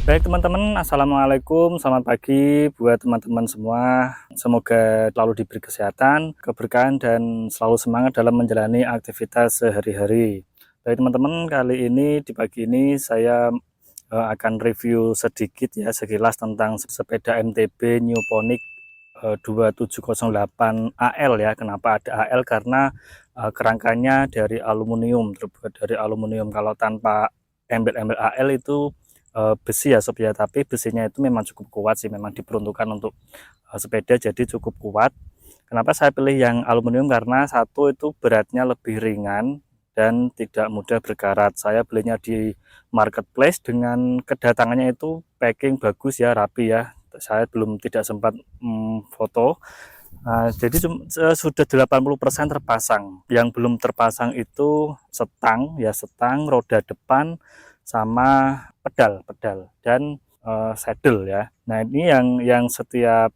Baik teman-teman, assalamualaikum, selamat pagi buat teman-teman semua. Semoga selalu diberi kesehatan, keberkahan, dan selalu semangat dalam menjalani aktivitas sehari-hari. Baik teman-teman, kali ini di pagi ini saya akan review sedikit ya, sekilas tentang sepeda MTB Newponic 2708 AL ya. Kenapa ada AL? Karena kerangkanya dari aluminium, terbuat dari aluminium. Kalau tanpa embel-embel AL itu besi ya sob ya, tapi besinya itu memang cukup kuat sih, memang diperuntukkan untuk sepeda, jadi cukup kuat. Kenapa saya pilih yang aluminium? Karena satu, itu beratnya lebih ringan dan tidak mudah berkarat. Saya belinya di marketplace dengan kedatangannya itu packing bagus ya, rapi ya. Saya belum tidak sempat foto. Jadi sudah 80% terpasang. Yang belum terpasang itu setang ya, setang, roda depan, sama pedal dan saddle ya. Nah, ini yang setiap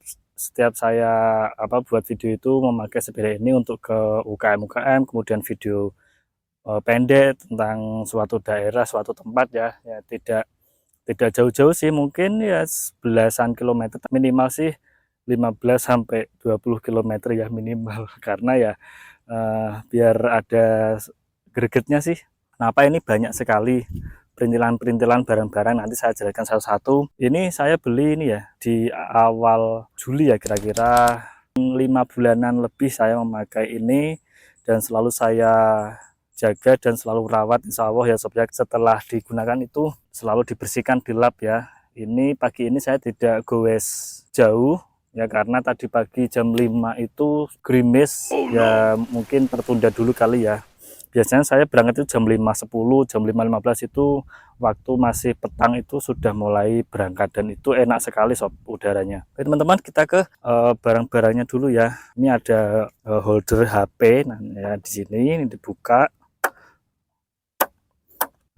saya buat video itu memakai sepeda ini untuk ke UKM, kemudian video pendek tentang suatu daerah, suatu tempat ya. Ya tidak jauh-jauh sih, mungkin ya belasan kilometer, minimal sih 15 sampai 20 kilometer ya minimal. Karena ya biar ada gregetnya sih. Kenapa ini banyak sekali perintilan-perintilan barang-barang, nanti saya jelaskan satu-satu. Ini saya beli ini ya di awal Juli ya, kira-kira 5 bulanan lebih saya memakai ini, dan selalu saya jaga dan selalu rawat, insya Allah ya sob ya. Setelah digunakan itu selalu dibersihkan, dilap ya. Ini pagi ini saya tidak goes jauh ya, karena tadi pagi jam 5 itu gerimis ya, mungkin tertunda dulu kali ya. Biasanya saya berangkat itu jam 5.10, jam 5.15 itu waktu masih petang itu sudah mulai berangkat, dan itu enak sekali sob udaranya. Oke teman-teman, kita ke barang-barangnya dulu ya. Ini ada holder HP, nah ya di sini ini dibuka.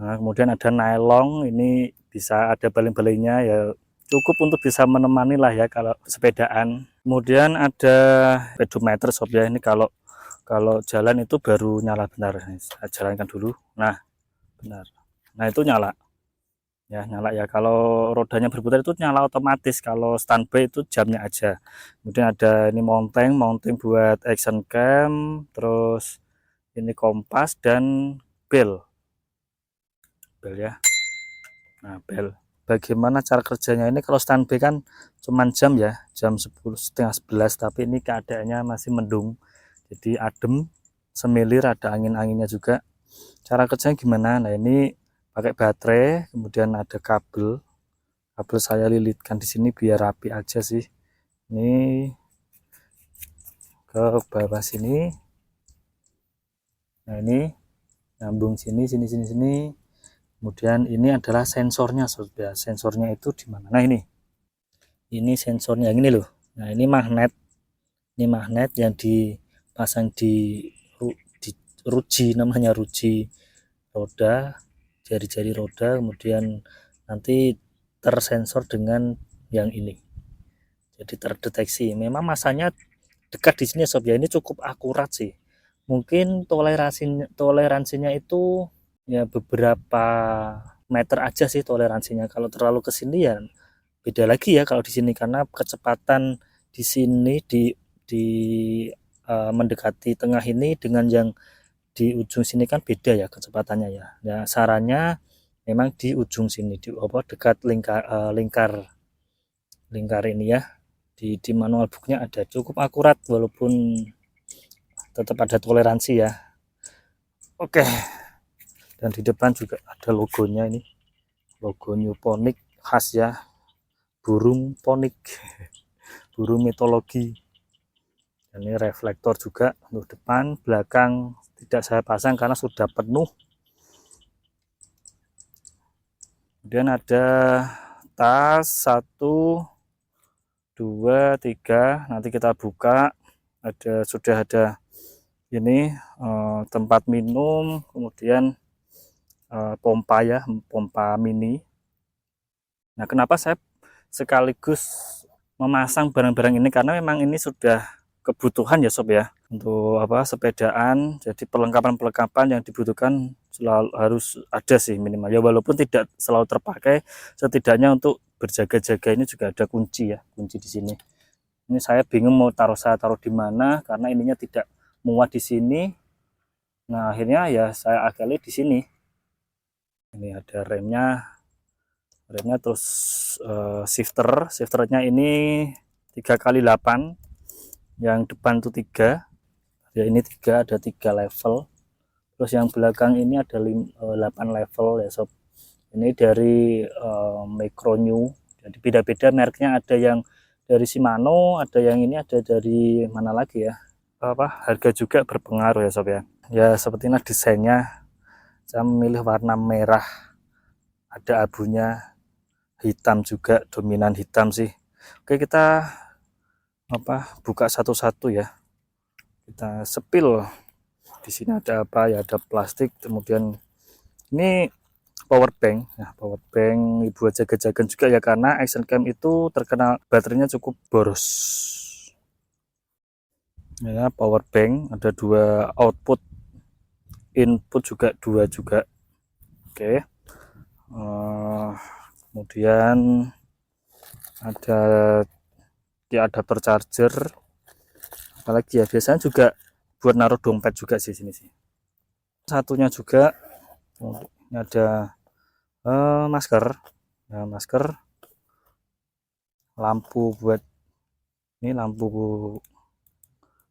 Nah, kemudian ada nylon, ini bisa ada baling-balingnya ya, cukup untuk bisa menemani lah ya kalau sepedaan. Kemudian ada pedometer sob ya, ini kalau jalan itu baru nyala. Benar, saya jalankan dulu. Nah, benar. Nah, itu nyala ya, nyala ya. Kalau rodanya berputar itu nyala otomatis, kalau standby itu jamnya aja. Kemudian ada ini mounting buat action cam, terus ini kompas dan bel ya. Nah, bel. Bagaimana cara kerjanya ini? Kalau standby kan cuman jam ya, jam 10, setengah 11, tapi ini keadaannya masih mendung, jadi adem, semilir, ada angin-anginnya juga. Cara kerjanya gimana? Nah, ini pakai baterai, kemudian ada kabel saya lilitkan di sini biar rapi aja sih. Ini ke bawah sini. Nah, ini nyambung sini. Kemudian ini adalah sensornya sudah. Sensornya itu di mana? Nah, ini sensornya yang ini loh. Nah, ini magnet. Ini magnet yang dipasang di ruji, namanya ruji roda, jari-jari roda. Kemudian nanti tersensor dengan yang ini, jadi terdeteksi. Memang masanya dekat di sini sob ya, ini cukup akurat sih. Mungkin toleransinya itu ya beberapa meter aja sih toleransinya. Kalau terlalu ke sini ya beda lagi ya kalau di sini, karena kecepatan di sini di mendekati tengah ini dengan yang di ujung sini kan beda ya kecepatannya ya. Ya sarannya memang di ujung sini, di dekat lingkar ini ya. Di manual booknya ada, cukup akurat walaupun tetap ada toleransi ya. Oke. Dan di depan juga ada logonya, ini logo Newponic khas ya, burung ponik, burung mitologi. Dan ini reflektor juga untuk depan, belakang tidak saya pasang karena sudah penuh. Kemudian ada tas 1, 2, 3. Nanti kita buka, sudah ada ini tempat minum, kemudian pompa ya, pompa mini. Nah, kenapa saya sekaligus memasang barang-barang ini? Karena memang ini sudah kebutuhan ya sob ya. untuk apa, sepedaan. Jadi perlengkapan-perlengkapan yang dibutuhkan selalu harus ada sih minimal ya, walaupun tidak selalu terpakai, setidaknya untuk berjaga-jaga ini juga ada kunci ya, kunci di sini. Ini saya bingung mau saya taruh di mana karena ininya tidak muat di sini. Nah akhirnya ya saya akali di sini. Ini ada remnya terus shifternya ini 3x8, yang depan tuh 3 ya, ini 3, ada 3 level. Terus yang belakang ini ada 8 level ya sob. Ini dari Micro New, jadi beda-beda mereknya, ada yang dari Shimano, ada yang ini, ada dari mana lagi ya, apa harga juga berpengaruh ya sob ya. Ya seperti ini desainnya, saya memilih warna merah, ada abunya, hitam juga, dominan hitam sih. Oke, kita apa buka satu-satu ya, kita sepil. Di sini ada apa ya, ada plastik, kemudian ini power bank. Nah, power bank buat jaga-jaga juga ya, karena action cam itu terkenal baterainya cukup boros ya. Power bank ada 2 output, input juga 2 juga. Oke. Kemudian ada ya adapter charger, apalagi ya, biasanya juga buat naruh dompet juga sih sini sih. Satunya juga ini ada masker ya, masker, lampu buat ini, lampu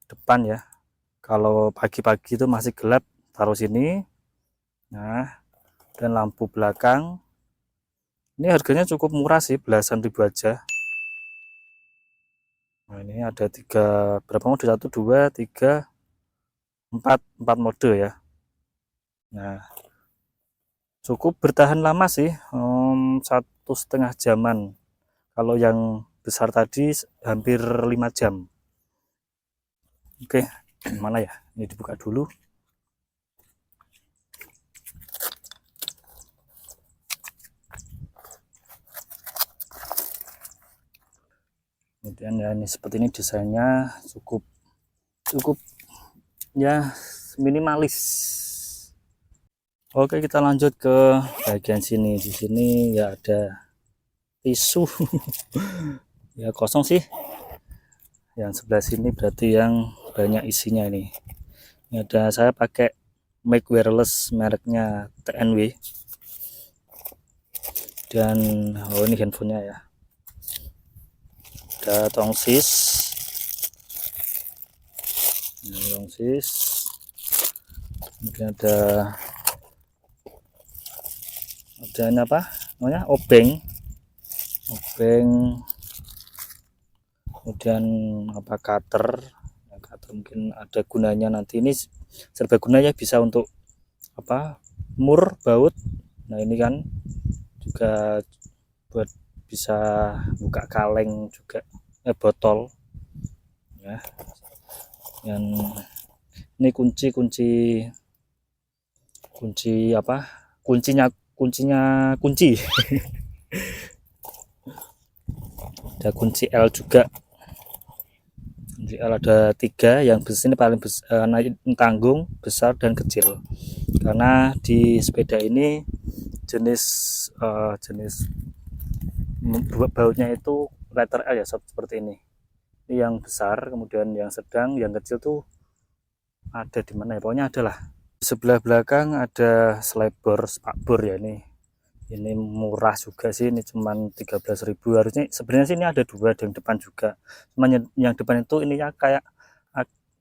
depan ya, kalau pagi-pagi itu masih gelap taruh sini. Nah, dan lampu belakang ini harganya cukup murah sih, belasan ribu aja. Nah, ini ada 3 berapa mode, 1 2 3 4 mode ya. Nah, cukup bertahan lama sih, 1,5 jaman. Kalau yang besar tadi hampir 5 jam. Oke, mana ya, ini dibuka dulu. Kemudian ya, ini seperti ini desainnya, cukup ya minimalis. Oke, kita lanjut ke bagian sini. Di sini ya ada tisu ya, kosong sih. Yang sebelah sini berarti yang banyak isinya ini. Ini ada, saya pakai mic wireless mereknya TNW, dan ini handphonenya ya. Ada tongsis, kemudian ada ini apa namanya, obeng, kemudian apa, cutter mungkin ada gunanya nanti. Ini serbaguna ya, bisa untuk apa, mur, baut. Nah ini kan juga buat bisa buka kaleng juga, botol ya. Dan ini kunci apa, kuncinya kunci ada kunci L juga. Kunci L ada 3, yang besar ini paling tanggung, besar dan kecil, karena di sepeda ini jenis bautnya itu letter L ya, seperti ini. Ini yang besar, kemudian yang sedang, yang kecil tuh ada di mana ya, pokoknya ada lah. Di sebelah belakang ada slebor spakbor ya. Ini murah juga sih, ini cuman 13.000. harusnya sebenarnya sini ada 2, yang depan juga, cuman yang depan itu ini ya kayak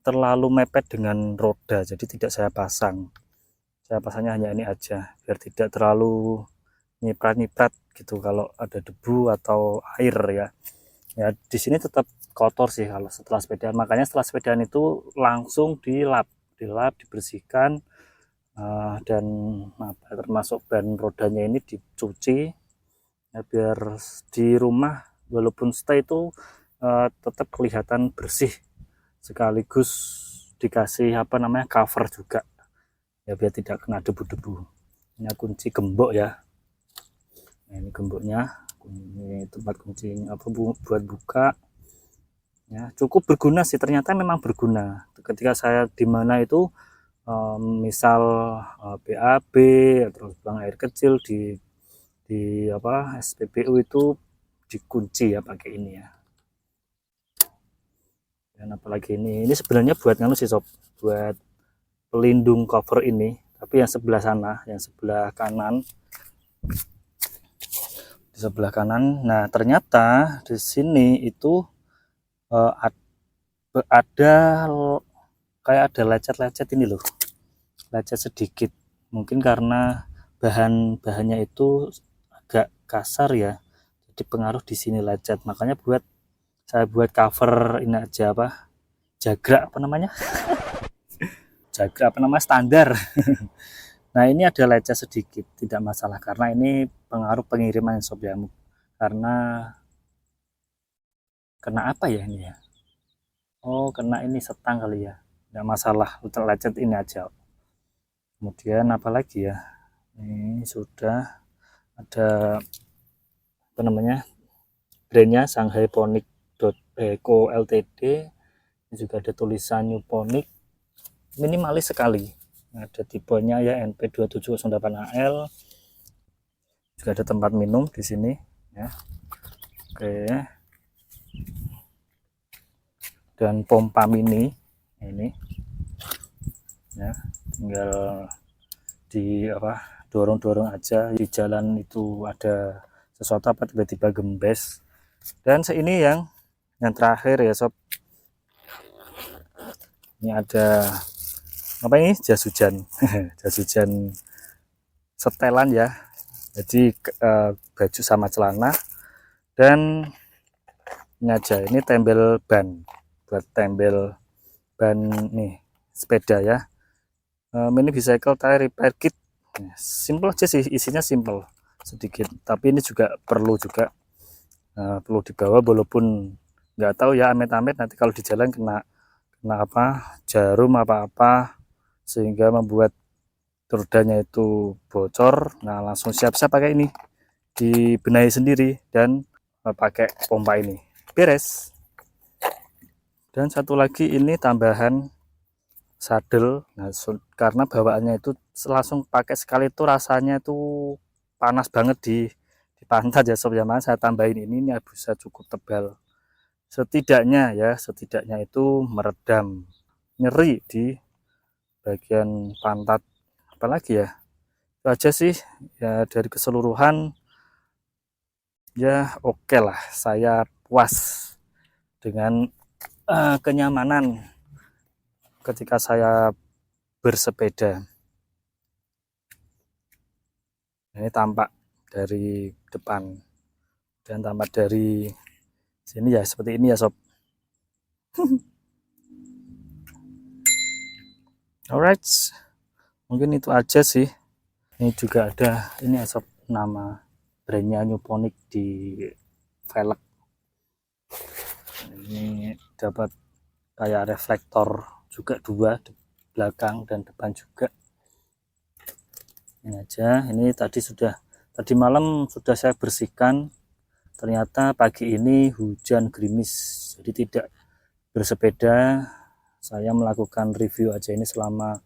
terlalu mepet dengan roda, jadi tidak saya pasang. Saya pasangnya hanya ini aja biar tidak terlalu nyiprat gitu kalau ada debu atau air ya. Ya di sini tetap kotor sih kalau setelah sepedaan, makanya setelah sepedaan itu langsung dilap dibersihkan, dan termasuk ban rodanya ini dicuci ya, biar di rumah walaupun stay itu tetap kelihatan bersih, sekaligus dikasih apa namanya, cover juga ya, biar tidak kena debu-debu. Ini kunci gembok ya. Nah, ini gemboknya, ini tempat kunci apa buat buka. Ya, cukup berguna sih, ternyata memang berguna. Ketika saya di mana itu misal BAB atau buang air kecil di apa SPBU itu dikunci ya pakai ini ya. Dan apalagi ini sebenarnya buat nganu sih sob, buat pelindung cover ini, tapi yang sebelah sana, yang sebelah kanan, di sebelah kanan. Nah ternyata di sini itu ada kayak ada lecet-lecet ini loh, lecet sedikit, mungkin karena bahannya itu agak kasar ya, jadi pengaruh di sini lecet. Makanya saya buat cover ini aja, apa, jagrak apa namanya, jagrak apa namanya, standar. Nah ini ada lecet sedikit, tidak masalah karena ini pengaruh pengiriman sob ya, karena kena apa ya ini ya, oh kena ini setang kali ya, tidak masalah, untuk lecet ini aja. Kemudian apalagi ya, ini sudah ada apa namanya, brandnya Shanghai Ponic Co Ltd. Ini juga ada tulisan New Ponic, minimalis sekali. Ada tipenya ya NP2708AL, juga ada tempat minum di sini ya. Oke, dan pompa mini ini ya, tinggal di apa, dorong-dorong aja di jalan itu ada sesuatu apa tiba-tiba gembes. Dan ini yang terakhir ya sob, ini ada apa ini, jas hujan. Jas hujan setelan ya, jadi baju sama celana. Dan ini aja, ini tembel ban, buat tembel ban nih sepeda ya, mini bicycle tire repair kit. Simple aja sih, isinya simple sedikit, tapi ini juga perlu perlu dibawa, walaupun nggak tahu ya, amit-amit nanti kalau di jalan kena apa, jarum apa sehingga membuat rodanya itu bocor. Nah langsung siap-siap pakai ini, dibenahi sendiri dan pakai pompa ini, beres. Dan satu lagi ini tambahan sadel. Nah karena bawaannya itu langsung pakai sekali itu rasanya itu panas banget di pantat ya sob ya, mas saya tambahin ini bisa cukup tebal, setidaknya itu meredam nyeri di bagian pantat. Apalagi ya, itu aja sih ya, dari keseluruhan ya oke lah, saya puas dengan kenyamanan ketika saya bersepeda. Ini tampak dari depan dan tampak dari sini ya seperti ini ya sob. Alright, mungkin itu aja sih. Ini juga ada ini ya sob, nama brandnya New Ponic di velg. Ini dapat kayak reflektor juga dua, belakang dan depan juga. Ini aja, ini tadi malam sudah saya bersihkan, ternyata pagi ini hujan gerimis, jadi tidak bersepeda. Saya melakukan review aja ini selama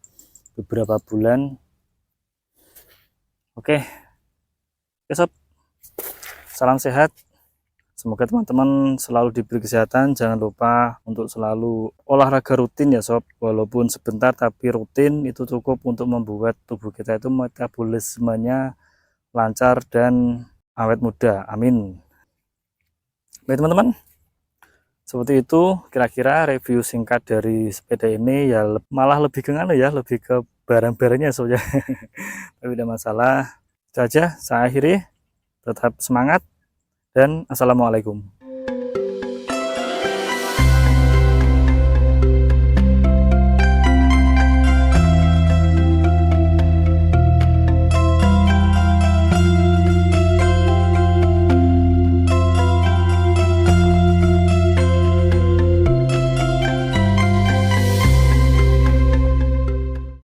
beberapa bulan. Oke sob, salam sehat, semoga teman-teman selalu diberi kesehatan. Jangan lupa untuk selalu olahraga rutin ya sob, walaupun sebentar tapi rutin, itu cukup untuk membuat tubuh kita itu metabolismenya lancar dan awet muda, amin. Baik teman-teman, seperti itu kira-kira review singkat dari sepeda ini ya, malah lebih ke lebih ke barang-barangnya sob ya. Tapi tidak masalah, itu aja saya akhiri. Tetap semangat dan assalamualaikum.